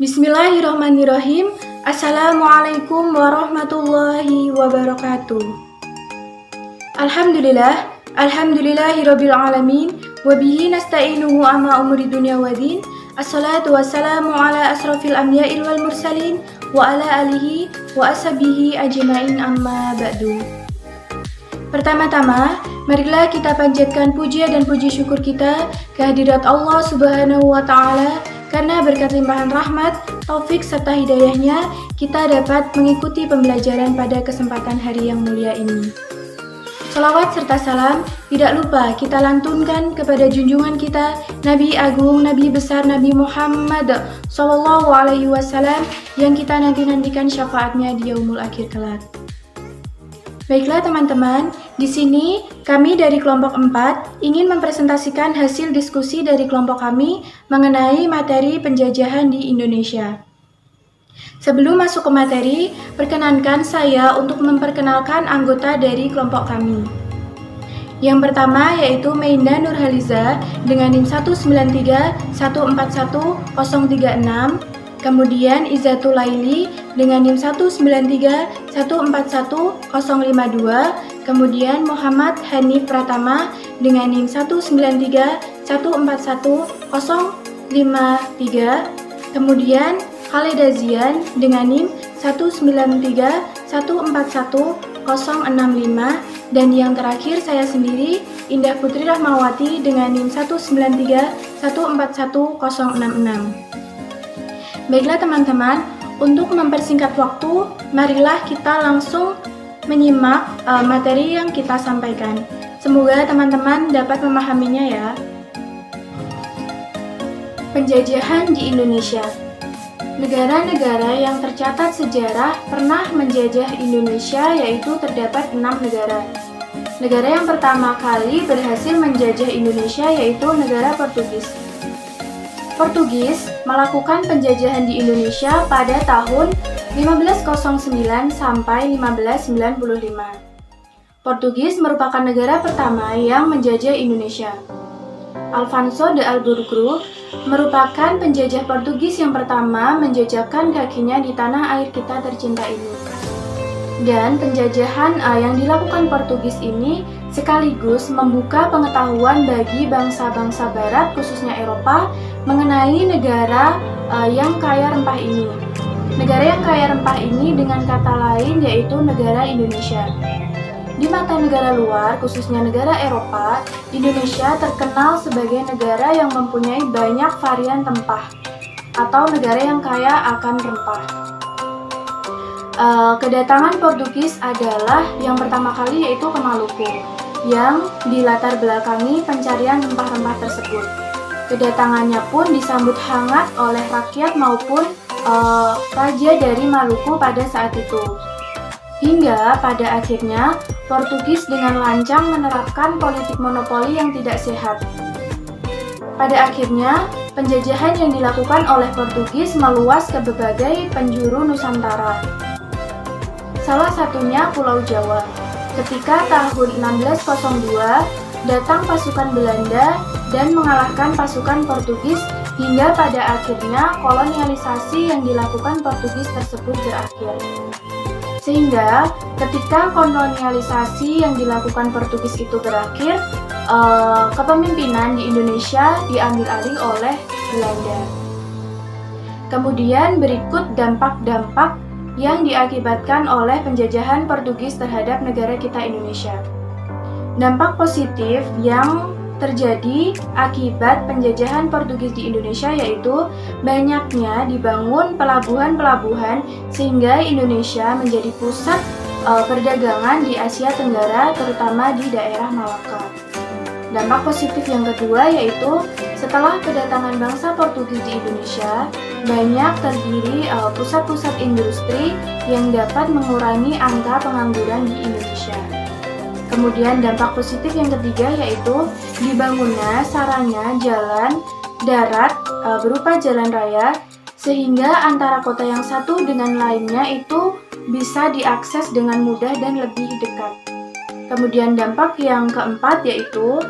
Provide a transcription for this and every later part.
Bismillahirrahmanirrahim. Assalamualaikum warahmatullahi wabarakatuh. Alhamdulillahirabbil alamin wa bihi nasta'inuhu amma umuri dunya waddin. Assalatu wassalamu ala asrofil anbiya'il wal mursalin wa ala alihi wa ashabihi ajmain amma ba'du. Pertama-tama, marilah kita panjatkan puja dan puji syukur kita kehadirat Allah Subhanahu wa Ta'ala, karena berkat limpahan rahmat, taufik serta hidayahnya, kita dapat mengikuti pembelajaran pada kesempatan hari yang mulia ini. Salawat serta salam tidak lupa kita lantunkan kepada junjungan kita, Nabi Agung, Nabi Besar, Nabi Muhammad SAW, yang kita nanti-nantikan syafaatnya di yaumul akhir kelak. Baiklah teman-teman, di sini kami dari kelompok 4 ingin mempresentasikan hasil diskusi dari kelompok kami mengenai materi penjajahan di Indonesia. Sebelum masuk ke materi, perkenankan saya untuk memperkenalkan anggota dari kelompok kami. Yang pertama yaitu Meinda Nurhaliza dengan NIM 193141036. Kemudian Izatul Laili dengan NIM 193141052, kemudian Muhammad Hanif Pratama dengan NIM 193141053, kemudian Khaleda Zian dengan NIM 193141065, dan yang terakhir saya sendiri, Indah Putri Rahmawati dengan NIM 193141066. Baiklah teman-teman, untuk mempersingkat waktu, marilah kita langsung menyimak materi yang kita sampaikan. Semoga teman-teman dapat memahaminya ya. Penjajahan di Indonesia. Negara-negara yang tercatat sejarah pernah menjajah Indonesia yaitu terdapat 6 negara. Negara yang pertama kali berhasil menjajah Indonesia yaitu negara Portugis. Portugis melakukan penjajahan di Indonesia pada tahun 1509 sampai 1595. Portugis merupakan negara pertama yang menjajah Indonesia. Alfonso de Albuquerque merupakan penjajah Portugis yang pertama menjejakkan kakinya di tanah air kita tercinta ini. Dan penjajahan yang dilakukan Portugis ini sekaligus membuka pengetahuan bagi bangsa-bangsa barat khususnya Eropa mengenai negara yang kaya rempah ini. Negara yang kaya rempah ini dengan kata lain yaitu negara Indonesia. Di mata negara luar, khususnya negara Eropa, Indonesia terkenal sebagai negara yang mempunyai banyak varian rempah atau negara yang kaya akan rempah. Kedatangan Portugis adalah yang pertama kali yaitu ke Maluku, yang dilatar belakangi pencarian rempah-rempah tersebut. Kedatangannya pun disambut hangat oleh rakyat maupun raja dari Maluku pada saat itu. Hingga pada akhirnya Portugis dengan lancang menerapkan politik monopoli yang tidak sehat. Pada akhirnya penjajahan yang dilakukan oleh Portugis meluas ke berbagai penjuru Nusantara. Salah satunya Pulau Jawa. Ketika tahun 1602 datang pasukan Belanda dan mengalahkan pasukan Portugis, hingga pada akhirnya kolonialisasi yang dilakukan Portugis tersebut berakhir. Sehingga ketika kolonialisasi yang dilakukan Portugis itu berakhir, kepemimpinan di Indonesia diambil alih oleh Belanda. Kemudian berikut dampak-dampak yang diakibatkan oleh penjajahan Portugis terhadap negara kita Indonesia. Dampak positif yang terjadi akibat penjajahan Portugis di Indonesia yaitu banyaknya dibangun pelabuhan-pelabuhan sehingga Indonesia menjadi pusat perdagangan di Asia Tenggara, terutama di daerah Malaka. Dampak positif yang kedua yaitu setelah kedatangan bangsa Portugis di Indonesia, banyak terdiri pusat-pusat industri yang dapat mengurangi angka pengangguran di Indonesia. Kemudian dampak positif yang ketiga yaitu dibangunnya sarana jalan darat berupa jalan raya sehingga antara kota yang satu dengan lainnya itu bisa diakses dengan mudah dan lebih dekat. Kemudian dampak yang keempat yaitu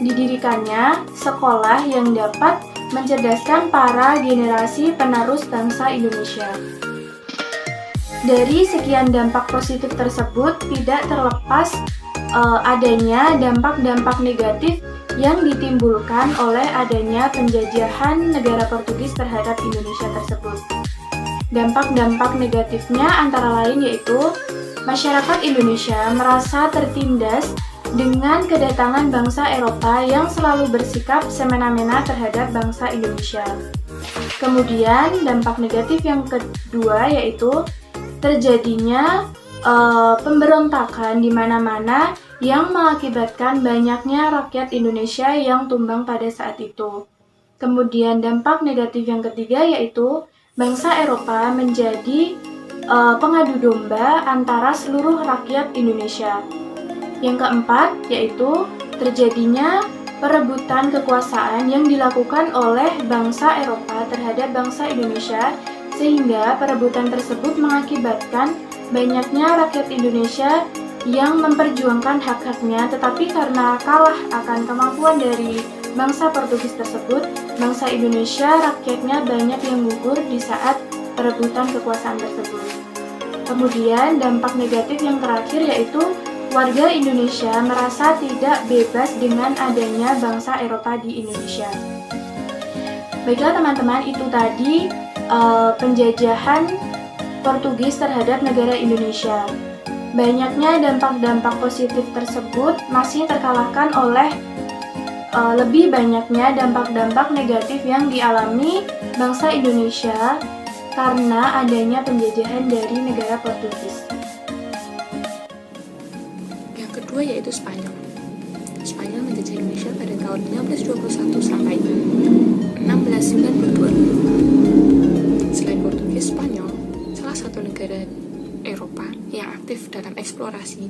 didirikannya sekolah yang dapat mencerdaskan para generasi penerus bangsa Indonesia. Dari sekian dampak positif tersebut, tidak terlepas adanya dampak-dampak negatif yang ditimbulkan oleh adanya penjajahan negara Portugis terhadap Indonesia tersebut. Dampak-dampak negatifnya antara lain yaitu masyarakat Indonesia merasa tertindas dengan kedatangan bangsa Eropa yang selalu bersikap semena-mena terhadap bangsa Indonesia. Kemudian dampak negatif yang kedua yaitu terjadinya pemberontakan di mana-mana yang mengakibatkan banyaknya rakyat Indonesia yang tumbang pada saat itu. Kemudian dampak negatif yang ketiga yaitu bangsa Eropa menjadi pengadu domba antara seluruh rakyat Indonesia. Yang keempat yaitu terjadinya perebutan kekuasaan yang dilakukan oleh bangsa Eropa terhadap bangsa Indonesia, sehingga perebutan tersebut mengakibatkan banyaknya rakyat Indonesia yang memperjuangkan hak-haknya, tetapi karena kalah akan kemampuan dari bangsa Portugis tersebut, bangsa Indonesia rakyatnya banyak yang gugur di saat perebutan kekuasaan tersebut. Kemudian dampak negatif yang terakhir yaitu warga Indonesia merasa tidak bebas dengan adanya bangsa Eropa di Indonesia. Baiklah teman-teman, itu tadi penjajahan Portugis terhadap negara Indonesia. Banyaknya dampak-dampak positif tersebut masih terkalahkan oleh lebih banyaknya dampak-dampak negatif yang dialami bangsa Indonesia karena adanya penjajahan dari negara Portugis. Yang kedua yaitu Spanyol. Spanyol menjajah Indonesia pada tahun 1521 sampai 1692. Selain Portugis, Spanyol salah satu negara Eropa yang aktif dalam eksplorasi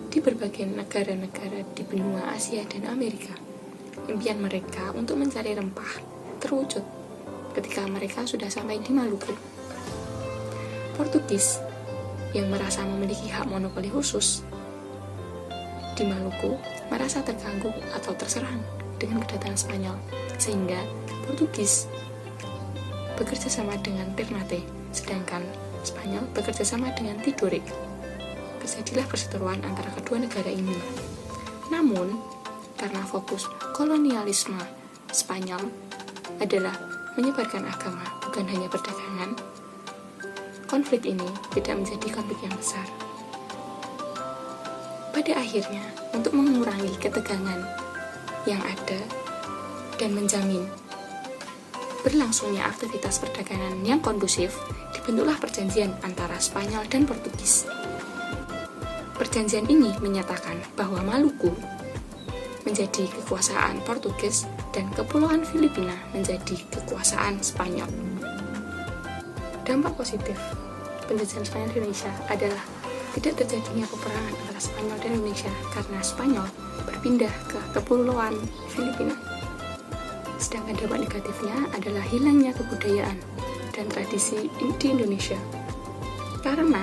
di berbagai negara-negara di benua Asia dan Amerika. Impian mereka untuk mencari rempah terwujud ketika mereka sudah sampai di Maluku. Portugis yang merasa memiliki hak monopoli khusus di Maluku merasa terganggu atau terserang dengan kedatangan Spanyol, sehingga Portugis bekerja sama dengan Ternate, sedangkan Spanyol bekerja sama dengan Tidore. Terjadilah perseteruan antara kedua negara ini. Namun, karena fokus kolonialisme Spanyol adalah menyebarkan agama, bukan hanya perdagangan, konflik ini tidak menjadi konflik yang besar. Pada akhirnya, untuk mengurangi ketegangan yang ada dan menjamin berlangsungnya aktivitas perdagangan yang kondusif, dibentuklah perjanjian antara Spanyol dan Portugis. Perjanjian ini menyatakan bahwa Maluku menjadi kekuasaan Portugis dan Kepulauan Filipina menjadi kekuasaan Spanyol. Dampak positif penjajahan Spanyol di Indonesia adalah tidak terjadinya peperangan antara Spanyol dan Indonesia karena Spanyol berpindah ke Kepulauan Filipina. Sedangkan dampak negatifnya adalah hilangnya kebudayaan dan tradisi di Indonesia karena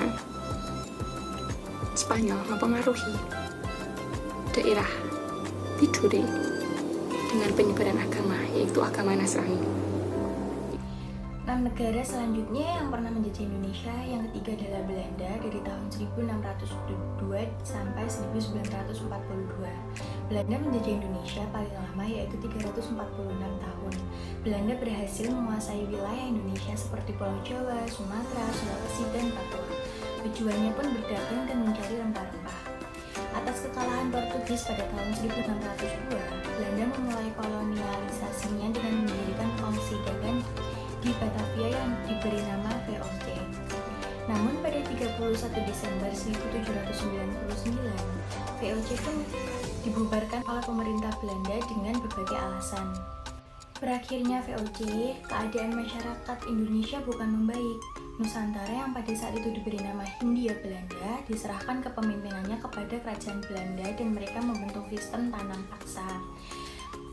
Spanyol mempengaruhi daerah Tidore dengan penyebaran agama, yaitu agama Nasrani. 6 negara selanjutnya yang pernah menjajah Indonesia, yang ketiga adalah Belanda dari tahun 1602 sampai 1942. Belanda menjajah Indonesia paling lama yaitu 346 tahun. Belanda berhasil menguasai wilayah Indonesia seperti Pulau Jawa, Sumatera, Sulawesi, dan Papua. Tujuannya pun berdagang dan mencari rempah-rempah. Atas kekalahan Portugis pada tahun 1602, Belanda memulai kolonialisasinya dengan mendirikan kongsi dagang di Batavia yang diberi nama VOC. Namun pada 31 Desember 1799, VOC pun dibubarkan oleh pemerintah Belanda dengan berbagai alasan. Berakhirnya VOC, keadaan masyarakat Indonesia bukan membaik. Nusantara yang pada saat itu diberi nama Hindia Belanda diserahkan kepemimpinannya kepada kerajaan Belanda dan mereka membentuk sistem tanam paksa.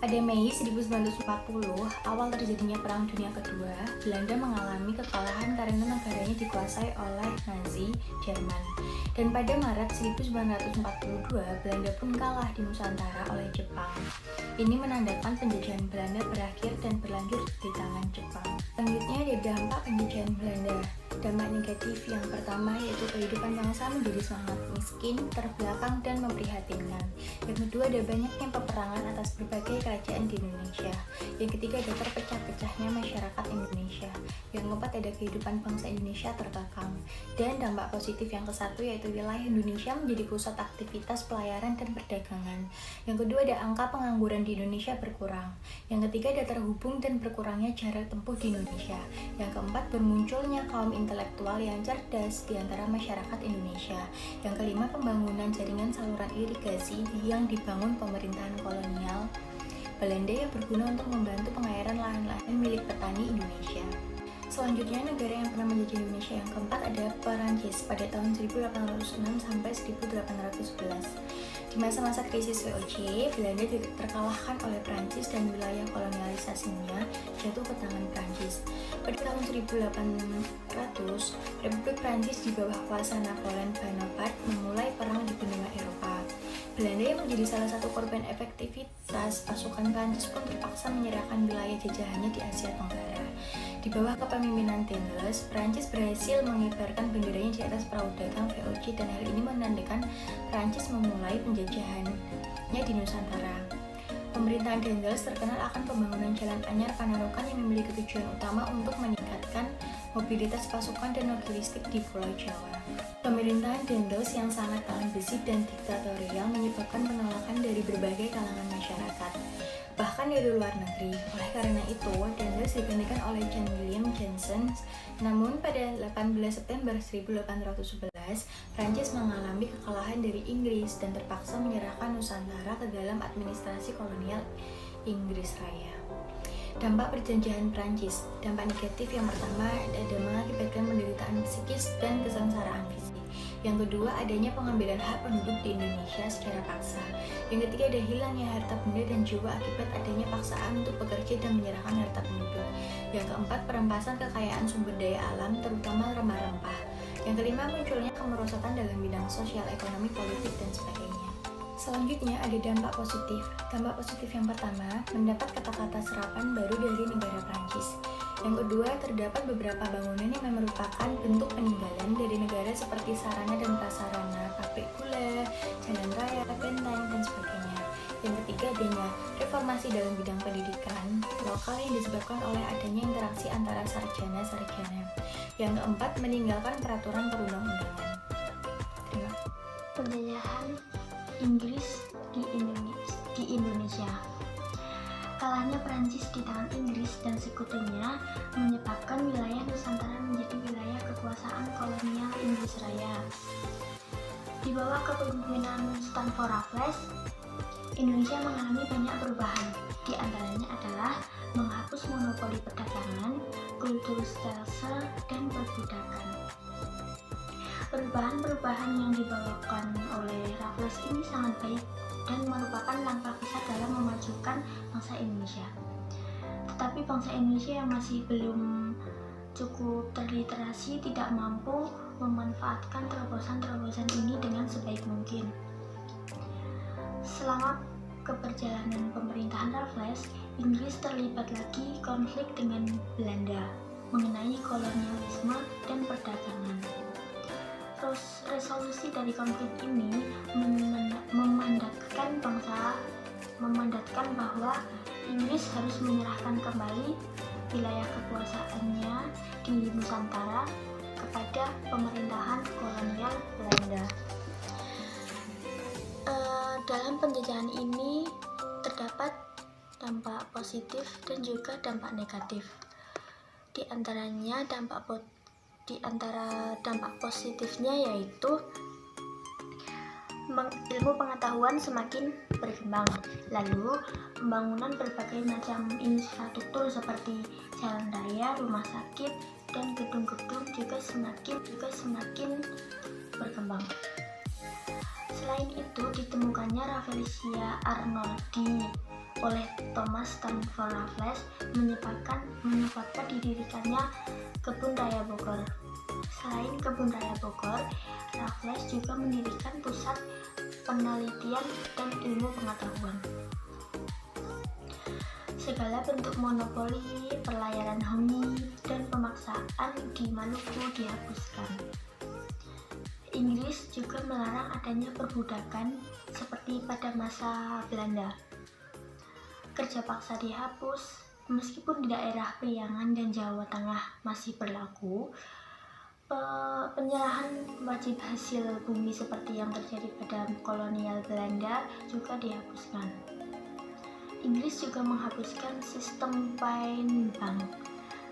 Pada Mei 1940, awal terjadinya Perang Dunia Kedua, Belanda mengalami kekalahan karena negaranya dikuasai oleh Nazi Jerman. Dan pada Maret 1942, Belanda pun kalah di Nusantara oleh Jepang. Ini menandakan penjajahan Belanda berakhir dan berlanjut di tangan Jepang. Selanjutnya ada dampak penjajahan Belanda. Dampak negatif yang pertama yaitu kehidupan bangsa menjadi sangat miskin, terbelakang, dan memprihatinkan. Yang kedua ada banyaknya peperangan atas berbagai kerajaan di Indonesia. Yang ketiga ada terpecah-pecahnya masyarakat Indonesia. Yang keempat ada kehidupan bangsa Indonesia terkekang. Dan dampak positif yang kesatu yaitu wilayah Indonesia menjadi pusat aktivitas pelayaran dan perdagangan. Yang kedua ada angka pengangguran di Indonesia berkurang. Yang ketiga ada terhubung dan berkurangnya jarak tempuh di Indonesia. Yang keempat bermunculnya kaum intelektual yang cerdas di antara masyarakat Indonesia. Yang kelima pembangunan jaringan saluran irigasi yang dibangun pemerintahan kolonial Belanda yang berguna untuk membantu pengairan lahan-lahan milik petani Indonesia. Selanjutnya, negara yang pernah menjajah Indonesia yang keempat ada Perancis pada tahun 1806 sampai 1811. Di masa-masa krisis VOC, Belanda terkalahkan oleh Prancis dan wilayah kolonialisasinya jatuh ke tangan Prancis. Pada tahun 1800, Republik Prancis di bawah kuasa Napoleon Bonaparte memulai perang di benua Eropa. Belanda yang menjadi salah satu korban efektivitas pasukan Prancis pun terpaksa menyerahkan wilayah jajahannya di Asia Tenggara. Di bawah kepemimpinan Dengels, Prancis berhasil mengibarkan benderanya di atas perahu dagang VOC dan hal ini menandakan Prancis memulai penjajahannya di Nusantara. Pemerintahan Dengels terkenal akan pembangunan jalan anyar Panarukan yang memiliki tujuan utama untuk meningkatkan mobilitas pasukan dan logistik di Pulau Jawa. Pemerintahan Dengels yang sangat tahan besi dan diktatorial menyebabkan penolakan dari berbagai kalangan masyarakat, bahkan dari luar negeri. Oleh karena itu, Dengels digantikan oleh John William Johnson. Namun pada 18 September 1811, Prancis mengalami kekalahan dari Inggris dan terpaksa menyerahkan Nusantara ke dalam administrasi kolonial Inggris Raya. Dampak perjanjian Prancis. Dampak negatif yang pertama ada mengakibatkan penderitaan psikis dan kesengsaraan fisik. Yang kedua, adanya pengambilan hak penduduk di Indonesia secara paksa. Yang ketiga, ada hilangnya harta benda dan jiwa akibat adanya paksaan untuk bekerja dan menyerahkan harta penduduk. Yang keempat, perampasan kekayaan sumber daya alam, terutama rempah-rempah. Yang kelima, munculnya kemerosotan dalam bidang sosial, ekonomi, politik, dan sebagainya. Selanjutnya ada dampak positif. Dampak positif yang pertama, mendapat kata-kata serapan baru dari negara Prancis. Yang kedua, terdapat beberapa bangunan yang merupakan bentuk peninggalan dari negara seperti sarana dan prasarana, pabrik gula, jalan raya, benteng, dan sebagainya. Yang ketiga, adanya reformasi dalam bidang pendidikan lokal yang disebabkan oleh adanya interaksi antara sarjana-sarjana. Yang keempat, meninggalkan peraturan perundang-undangan. Terima kasih. Penjajahan Inggris di Indonesia. Kalahnya Prancis di tangan Inggris dan sekutunya menyebabkan wilayah Nusantara menjadi wilayah kekuasaan kolonial Inggris Raya. Di bawah kepemimpinan Stanford Raffles, Indonesia mengalami banyak perubahan. Di antaranya adalah menghapus monopoli perdagangan, kulturisasi, dan perbudakan. Perubahan-perubahan yang dibawakan oleh Raffles ini sangat baik dan merupakan langkah besar dalam memajukan bangsa Indonesia. Tetapi bangsa Indonesia yang masih belum cukup terliterasi tidak mampu memanfaatkan terobosan-terobosan ini dengan sebaik mungkin. Selama keberjalanan pemerintahan Raffles, Inggris terlibat lagi konflik dengan Belanda mengenai kolonialisme dan perdagangan. Resolusi dari konflik ini memandatkan bahwa Inggris harus menyerahkan kembali wilayah kekuasaannya di Nusantara kepada pemerintahan kolonial Belanda. Dalam penjajahan ini terdapat dampak positif dan juga dampak negatif. Di antara dampak positifnya yaitu ilmu pengetahuan semakin berkembang, lalu pembangunan berbagai macam infrastruktur seperti jalan raya, rumah sakit, dan gedung-gedung juga semakin berkembang. Selain itu, ditemukannya Rafflesia Arnoldi oleh Thomas Stamford Raffles menyebabkan didirikannya Kebun Raya Bogor. Selain Kebun Raya Bogor, Raffles juga mendirikan pusat penelitian dan ilmu pengetahuan. Segala bentuk monopoli, pelayaran hongi, dan pemaksaan di Maluku dihapuskan. Inggris juga melarang adanya perbudakan seperti pada masa Belanda. Kerja paksa dihapus, meskipun di daerah Priangan dan Jawa Tengah masih berlaku. Penyerahan wajib hasil bumi seperti yang terjadi pada kolonial Belanda juga dihapuskan. Inggris juga menghapuskan sistem fine bank,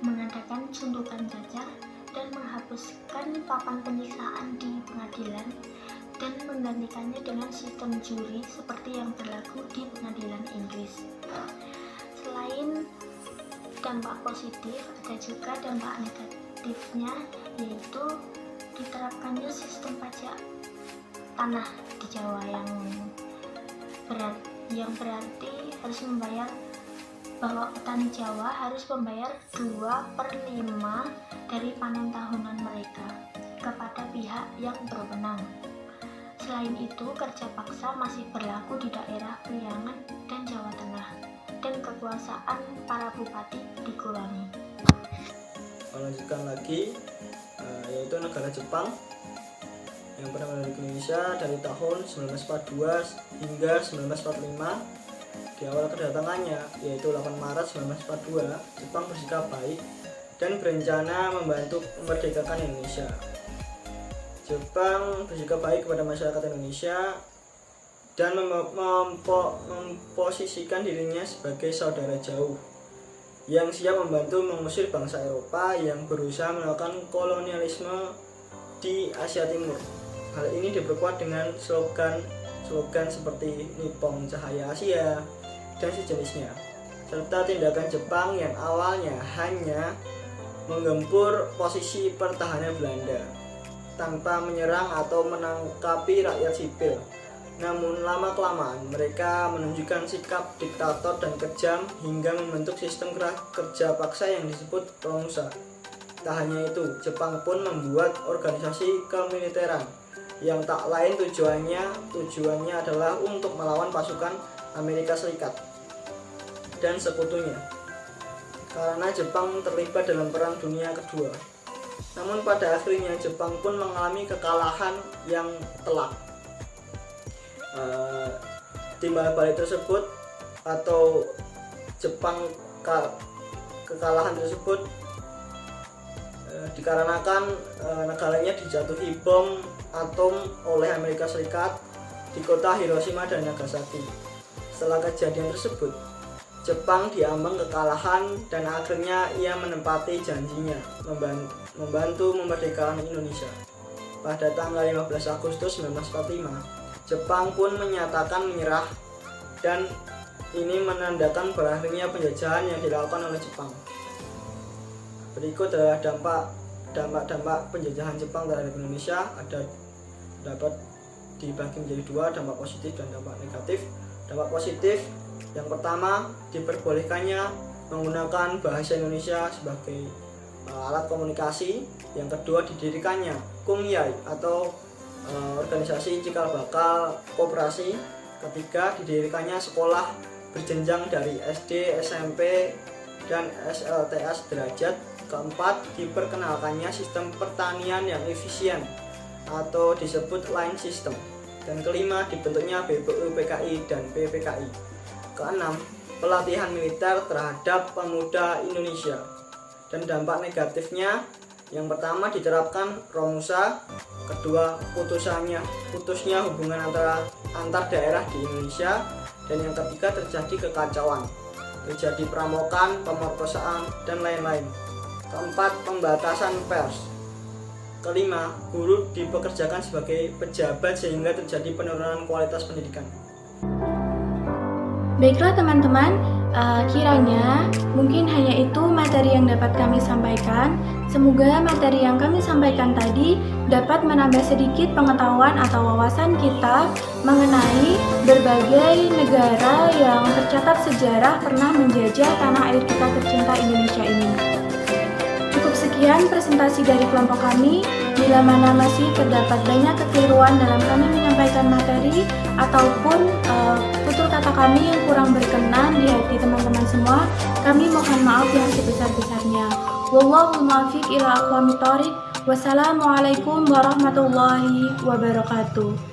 mengadakan sundukan jajar, dan menghapuskan papan penyiksaan di pengadilan dan menggantikannya dengan sistem juri seperti yang berlaku di pengadilan Inggris. Selain dampak positif, ada juga dampak negatifnya, yaitu diterapkannya sistem pajak tanah di Jawa yang berarti harus membayar bahwa petani Jawa harus membayar 2/5 dari panen tahunan mereka kepada pihak yang berwenang. Selain itu, kerja paksa masih berlaku di daerah Priangan dan Jawa Tengah, dan kekuasaan para bupati dikurangi. Melanjutkan lagi, yaitu negara Jepang yang pernah menduduki Indonesia dari tahun 1942 hingga 1945. Di awal kedatangannya, yaitu 8 Maret 1942, Jepang bersikap baik dan berencana membantu memerdekakan Indonesia. Jepang bersikap baik kepada masyarakat Indonesia dan memposisikan dirinya sebagai saudara jauh yang siap membantu mengusir bangsa Eropa yang berusaha melakukan kolonialisme di Asia Timur. Hal ini diperkuat dengan slogan seperti Nippon Cahaya Asia dan sejenisnya, serta tindakan Jepang yang awalnya hanya menggempur posisi pertahanan Belanda tanpa menyerang atau menangkapi rakyat sipil. Namun lama-kelamaan mereka menunjukkan sikap diktator dan kejam hingga membentuk sistem kerja paksa yang disebut Romusa. Tak hanya itu, Jepang pun membuat organisasi kemiliteran yang tak lain tujuannya adalah untuk melawan pasukan Amerika Serikat dan sekutunya, karena Jepang terlibat dalam Perang Dunia Kedua. Namun pada akhirnya Jepang pun mengalami kekalahan yang telak. Timbal balik tersebut atau kekalahan tersebut dikarenakan negaranya dijatuhi bom atom oleh Amerika Serikat di kota Hiroshima dan Nagasaki. Setelah kejadian tersebut, Jepang diambang kekalahan dan akhirnya ia menepati janjinya membantu memerdekakan Indonesia. Pada tanggal 15 Agustus 1945, Jepang pun menyatakan menyerah, dan ini menandakan berakhirnya penjajahan yang dilakukan oleh Jepang. Berikut adalah dampak penjajahan Jepang terhadap Indonesia. Dapat dibagi menjadi dua, dampak positif dan dampak negatif. Dampak positif, yang pertama, diperbolehkannya menggunakan bahasa Indonesia sebagai alat komunikasi. Yang kedua, didirikannya Kumyai atau organisasi cikal bakal koperasi. Ketiga, didirikannya sekolah berjenjang dari SD, SMP, dan SLTA sederajat. Keempat, diperkenalkannya sistem pertanian yang efisien atau disebut line system. Dan kelima, dibentuknya BPUPKI dan PPKI. Keenam, pelatihan militer terhadap pemuda Indonesia. Dan dampak negatifnya, yang pertama diterapkan Romusa, kedua putusnya hubungan antar daerah di Indonesia, dan yang ketiga terjadi kekacauan, terjadi perampokan, pemerkosaan, dan lain-lain. Keempat, pembatasan pers. Kelima, guru dipekerjakan sebagai pejabat sehingga terjadi penurunan kualitas pendidikan. Baiklah teman-teman, kiranya mungkin hanya itu materi materi yang dapat kami sampaikan. Semoga materi yang kami sampaikan tadi dapat menambah sedikit pengetahuan atau wawasan kita mengenai berbagai negara yang tercatat sejarah pernah menjajah tanah air kita tercinta Indonesia ini. Cukup sekian presentasi dari kelompok kami. Bila mana masih terdapat banyak kekeliruan dalam kami menyampaikan materi ataupun tutur kata kami yang kurang berkenan di hati teman-teman semua, kami mohon maaf yang sebesar-besarnya. Wallahul muwaffiq ila aqwamit thoriq. Wassalamualaikum warahmatullahi wabarakatuh.